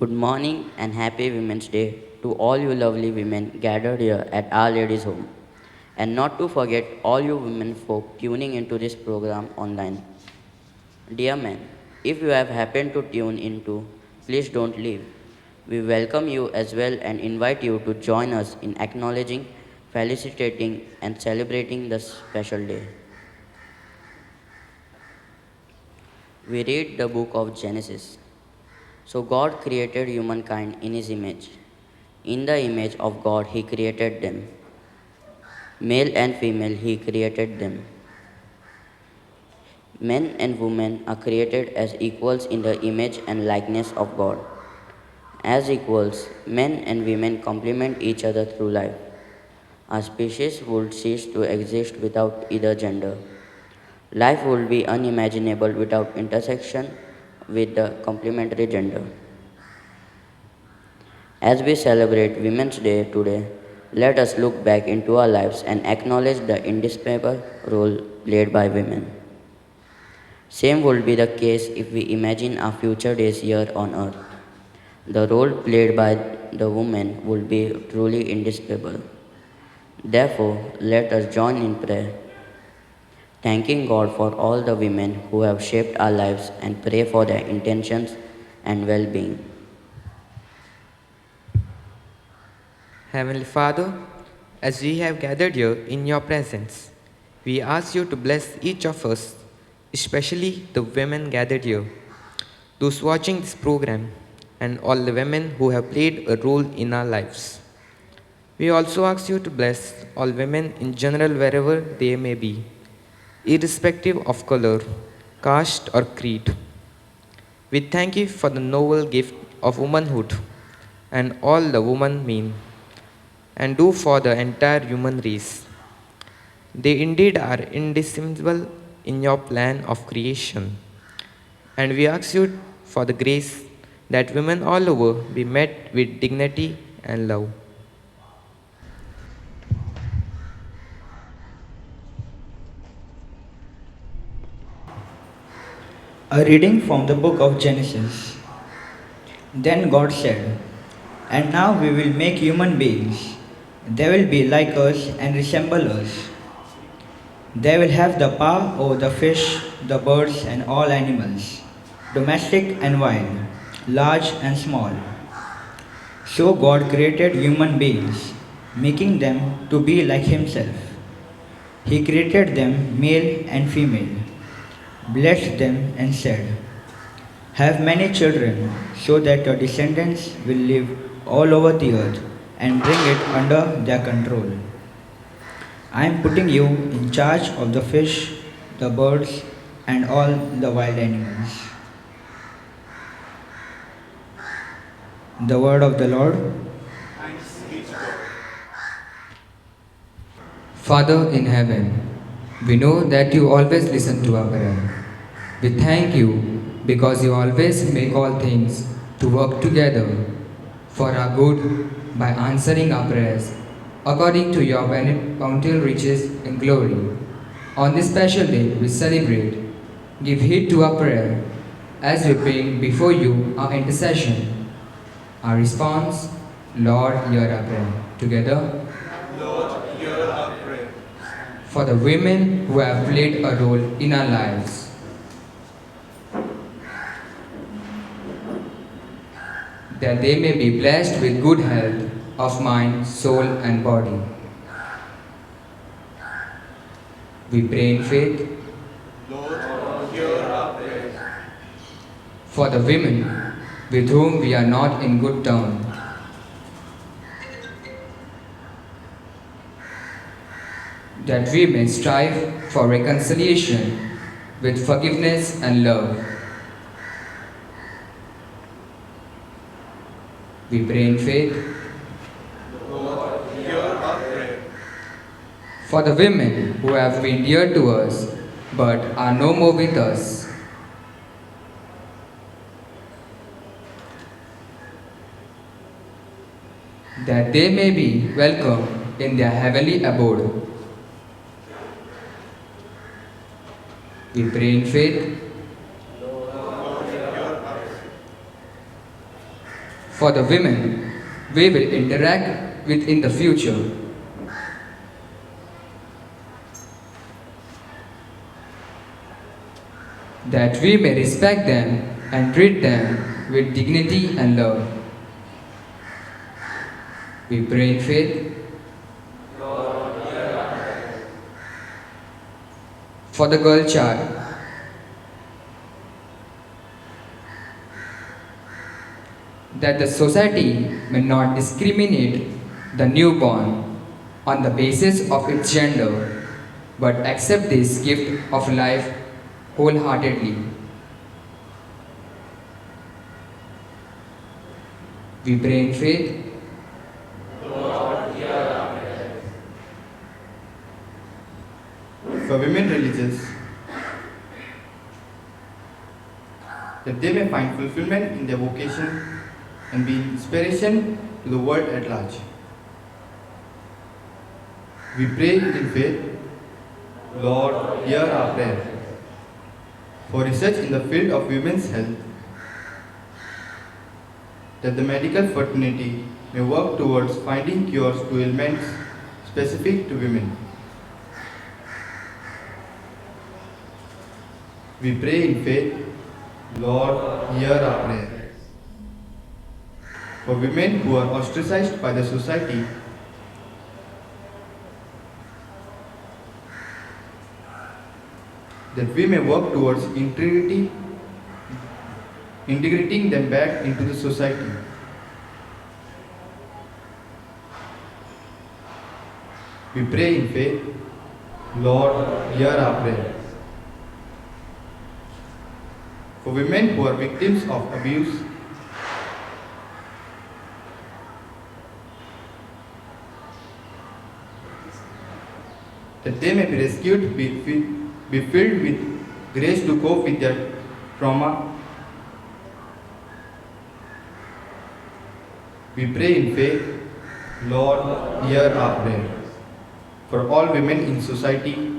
Good morning and happy Women's Day to all you lovely women gathered here at Our Lady's home. And not to forget all you women folk tuning into this program online. Dear men, if you have happened to tune into, please don't leave. We welcome you as well and invite you to join us in acknowledging, felicitating, and celebrating this special day. We read the book of Genesis. So God created humankind in his image. In the image of God, he created them. Male and female, he created them. Men and women are created as equals in the image and likeness of God. As equals, men and women complement each other through life. Our species would cease to exist without either gender. Life would be unimaginable without intersection with the complementary gender. As we celebrate Women's Day today, let us look back into our lives and acknowledge the indispensable role played by women. Same would be the case if we imagine our future days here on earth. The role played by the woman would be truly indispensable. Therefore, let us join in prayer, thanking God for all the women who have shaped our lives and pray for their intentions and well being. Heavenly Father, as we have gathered here in your presence, we ask you to bless each of us, especially the women gathered here, those watching this program, and all the women who have played a role in our lives. We also ask you to bless all women in general wherever they may be, irrespective of color, caste, or creed. We thank you for the noble gift of womanhood and all the women mean and do for the entire human race. They indeed are indispensable in your plan of creation. And we ask you for the grace that women all over be met with dignity and love. A reading from the book of Genesis. Then God said, "And now we will make human beings. They will be like us and resemble us. They will have the power over the fish, the birds, and all animals, domestic and wild, large and small." So God created human beings, making them to be like Himself. He created them male and female, blessed them, and said, "Have many children, so that your descendants will live all over the earth and bring it under their control. I am putting you in charge of the fish, the birds, and all the wild animals." The word of the Lord. Father in heaven, we know that you always listen to our prayer. We thank you because you always make all things to work together for our good by answering our prayers according to your bountiful riches and glory. On this special day we celebrate, give heed to our prayer as we bring before you our intercession. Our response, Lord, hear our prayer. Together, for the women who have played a role in our lives, that they may be blessed with good health of mind, soul, and body. We pray in faith. For the women with whom we are not in good terms, that we may strive for reconciliation with forgiveness and love. We pray in faith. For the women who have been dear to us but are no more with us, that they may be welcome in their heavenly abode. We pray in faith. for the women we will interact with in the future. That we may respect them and treat them with dignity and love. We pray in faith. For the girl child, that the society may not discriminate the newborn on the basis of its gender, but accept this gift of life wholeheartedly. We pray in faith. For women religious, that they may find fulfillment in their vocation and be inspiration to the world at large. We pray in faith, Lord, hear our prayer. For research in the field of women's health, that the medical fraternity may work towards finding cures to ailments specific to women. We pray in faith, Lord, hear our prayer. For women who are ostracized by the society, that we may work towards integrating them back into the society. We pray in faith, Lord, hear our prayer. For women who are victims of abuse, that they may be rescued, be filled with grace to cope with their trauma. We pray in faith, Lord, hear our prayer. For all women in society,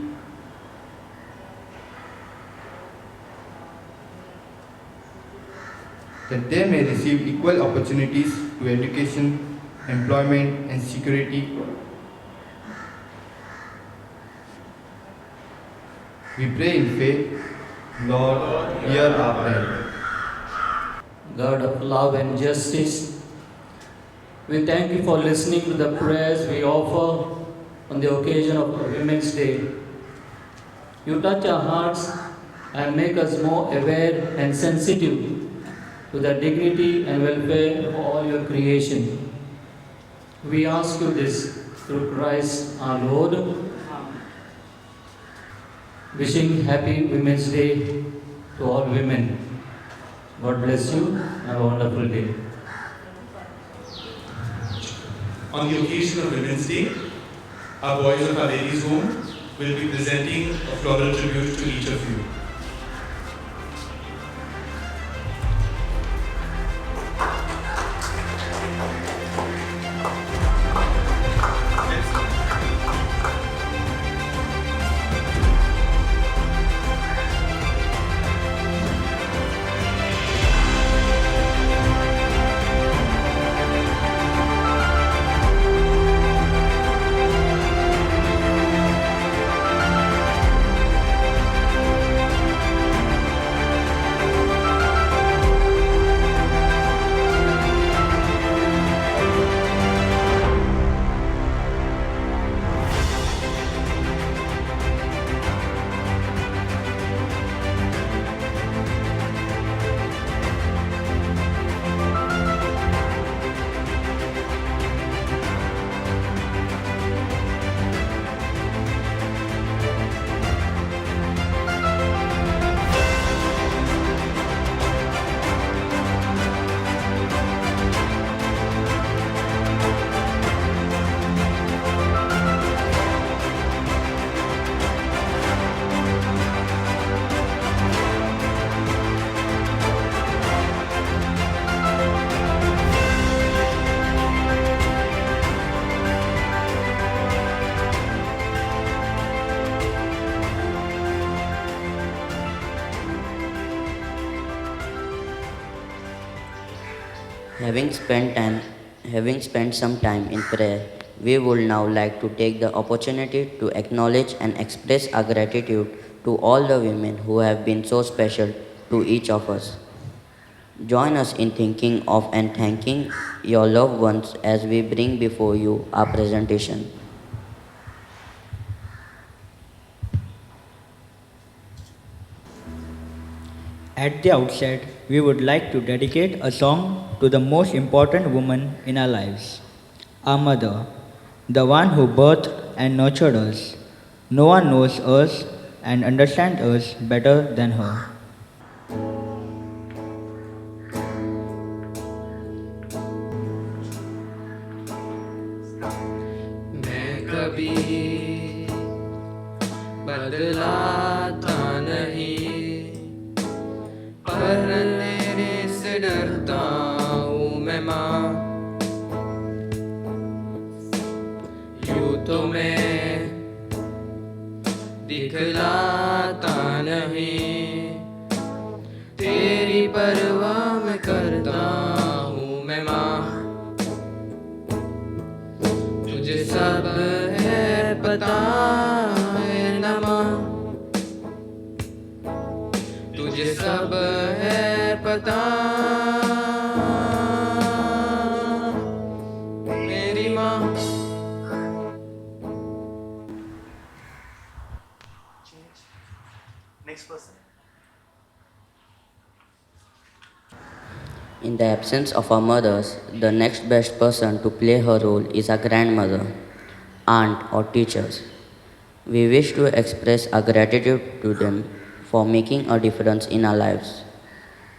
that they may receive equal opportunities to education, employment, and security. We pray in faith, Lord, hear our prayer. God of love and justice, we thank you for listening to the prayers we offer on the occasion of Women's Day. You touch our hearts and make us more aware and sensitive to the dignity and welfare of all your creation. We ask you this through Christ our Lord. Wishing happy Women's Day to all women. God bless you. Have a wonderful day. On the occasion of Women's Day, our boys of Our Lady's Home will be presenting a floral tribute to each of you. Having spent time, having spent some time in prayer, we would now like to take the opportunity to acknowledge and express our gratitude to all the women who have been so special to each of us. Join us in thinking of and thanking your loved ones as we bring before you our presentation. At the outset, we would like to dedicate a song to the most important woman in our lives, our mother, the one who birthed and nurtured us. No one knows us and understands us better than her. मैं कभी बदलाता नहीं, पर तेरे से डरता हूँ मैं माँ। यूँ तो मैं दिखलाता नहीं, तेरी परवाह मैं करता हूँ मैं माँ। तुझे सब है पता है ना माँ, तुझे सब है पता मेरी माँ। Next person. In the absence of our mothers, the next best person to play her role is our grandmother, aunt, or teachers. We wish to express our gratitude to them for making a difference in our lives,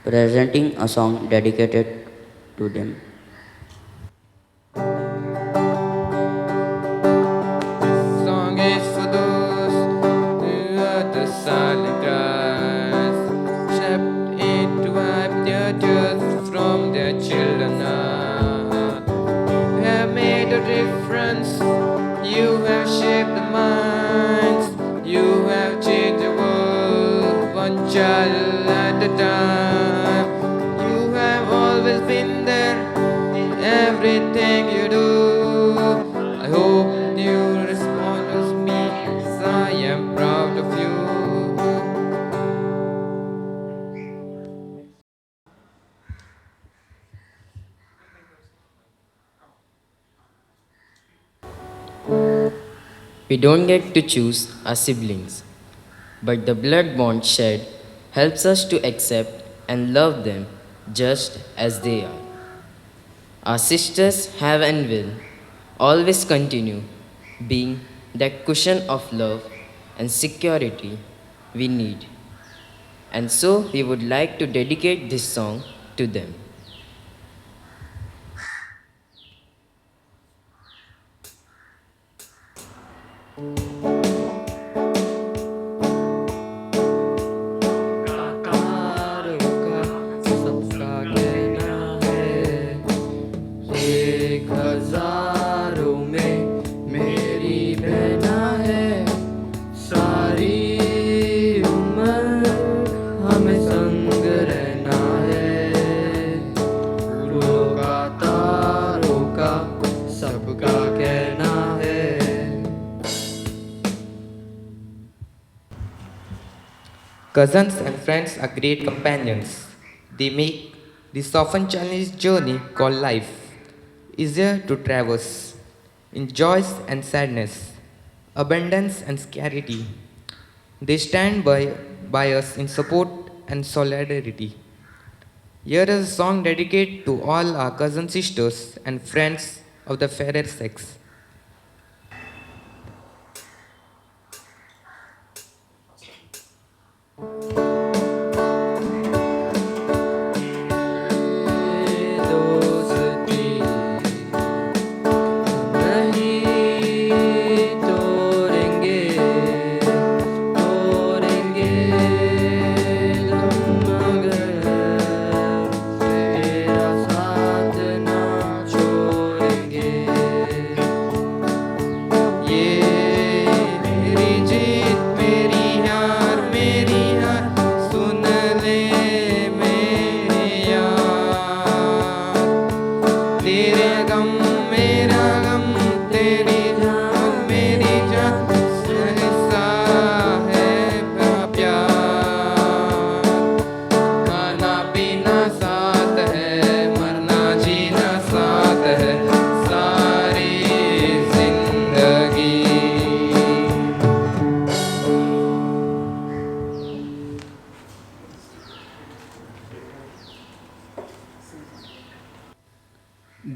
presenting a song dedicated to them. Song is for those who are the silent guys, trapped in to wipe their tears from their children. You have made a difference, you have shaped the minds, you have changed the world one child at a time. You have always been there in everything you do. I hope you respond as me, as I am proud of you. We don't get to choose our siblings, but the blood bond shared helps us to accept and love them just as they are. Our sisters have and will always continue being that cushion of love and security we need. And so we would like to dedicate this song to them. सबका कहना है, एक हजारों में मेरी बहना है, सारी उम्र हमें संग रहना है। फूलों का तारों का सबका कहना है। Cousins and friends are great companions. They make this often challenging journey called life easier to traverse. In joys and sadness, abundance and scarcity, they stand by us in support and solidarity. Here is a song dedicated to all our cousin sisters and friends of the fairer sex. दोस्ती नहीं तोड़ेंगे, तोड़ेंगे हम मगर तेरा साथ ना छोड़ेंगे।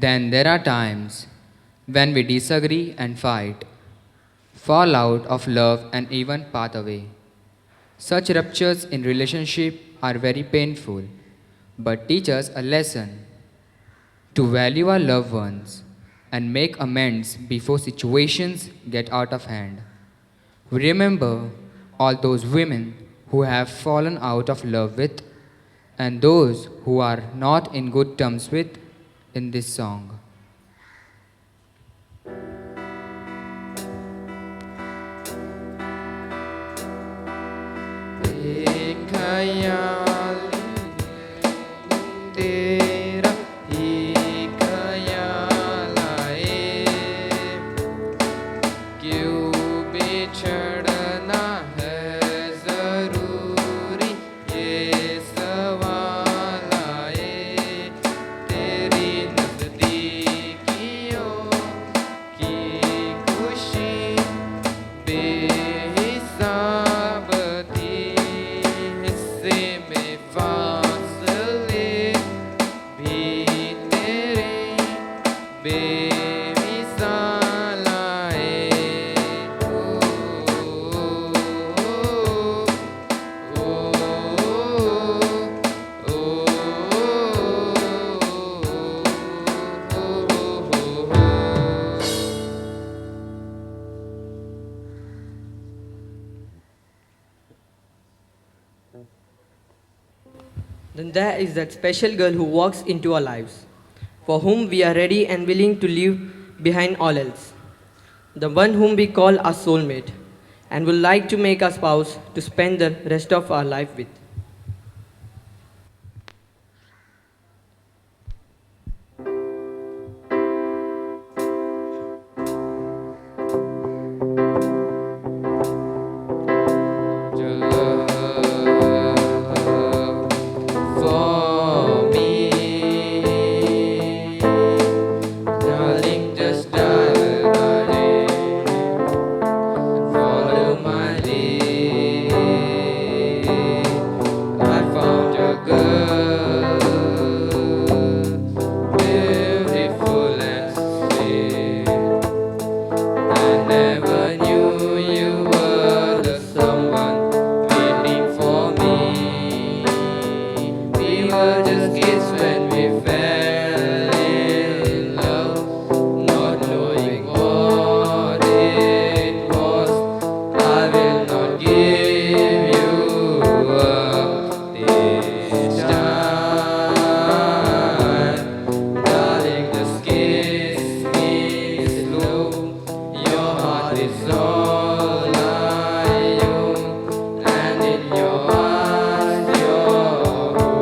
Then there are times when we disagree and fight, fall out of love and even path away. Such ruptures in relationship are very painful, but teach us a lesson to value our loved ones and make amends before situations get out of hand. We remember all those women who have fallen out of love with and those who are not in good terms with in this song. एक ख्याल तेरा ही ख्याल आए, क्यों बिछड़ना है ज़रूरी, ये सवाल आए। तेरी नज़दीकियों की खुशी बेहिसाब थी, हिस्से में फासले भी तेरे बेमिसाल आए। ओ, ओ, ओ, Then there is that special girl who walks into our lives, for whom we are ready and willing to leave behind all else. The one whom we call our soulmate and would like to make our spouse to spend the rest of our life with. your love for me, darling, just darling, follow my lead. I found a girl, beautiful and sweet. I never knew you were the someone waiting for me. We were just kids when we fell in love, not knowing what it was. I will not give you up this time, darling, just kiss me slow. Your heart is all I own, and in your eyes you're holding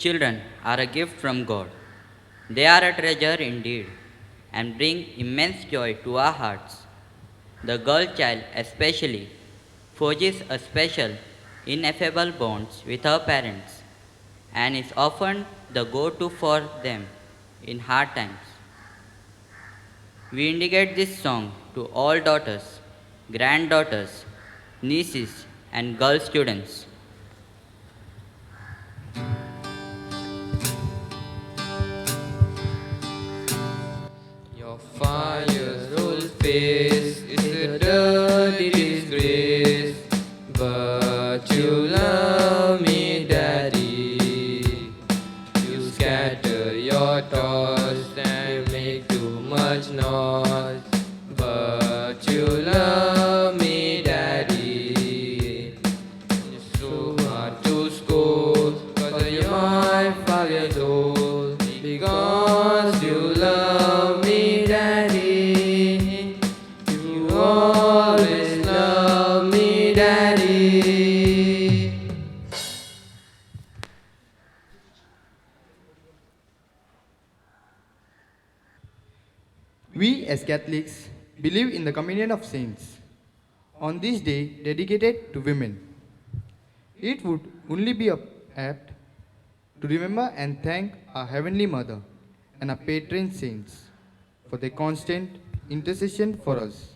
Children are a gift from God. They are a treasure indeed and bring immense joy to our hearts. The girl child, especially, forges a special, ineffable bonds with her parents and is often the go to for them in hard times. We indicate this song to all daughters, granddaughters, nieces, and girl students. your 5-year-old face is a dirty disgrace, but you love me, daddy. You scatter your toys and make too much noise, but you love me, daddy. It's so hard to scold, 'cause you're my 5 years old, because you love me, daddy. You always love me, daddy. We as Catholics believe in the communion of saints. On this day dedicated to women, it would only be apt to remember and thank our Heavenly Mother and our patron saints for their constant intercession for us.